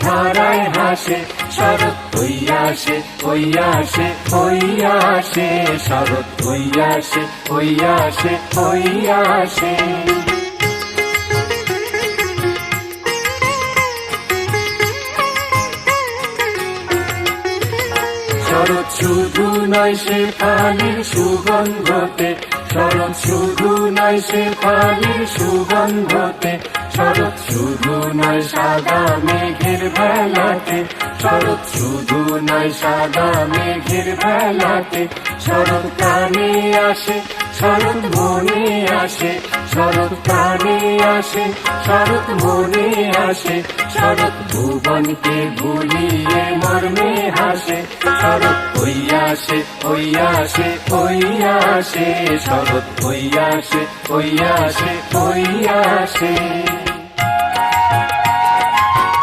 ধারায় হাসে, শরৎ হইয়াছে হইয়াছে হইয়াছে, শরৎ হইয়াছে হইয়াছে হইয়াছে। শরৎ শুধু নয় সে পানির সুগন্ধতে, শরৎ শুধু নয় সে পানির সুগন্ধতে, শরৎ শুধু নয় সাদা মেঘের বেলাতে, শরৎ শুধু নয় সাদা মেঘের বেলাতে, শরৎ প্রাণে আসে শরৎ মনে আসে, শরৎ প্রাণে আসে শরৎ মনে আসে, শরৎ ভুবনকে ভুলিয়ে মর্মে হাসে, শরৎ হইয়াছে হইয়াছে হইয়াছে, শরৎ হইয়াছে হইয়াছে হইয়াছে।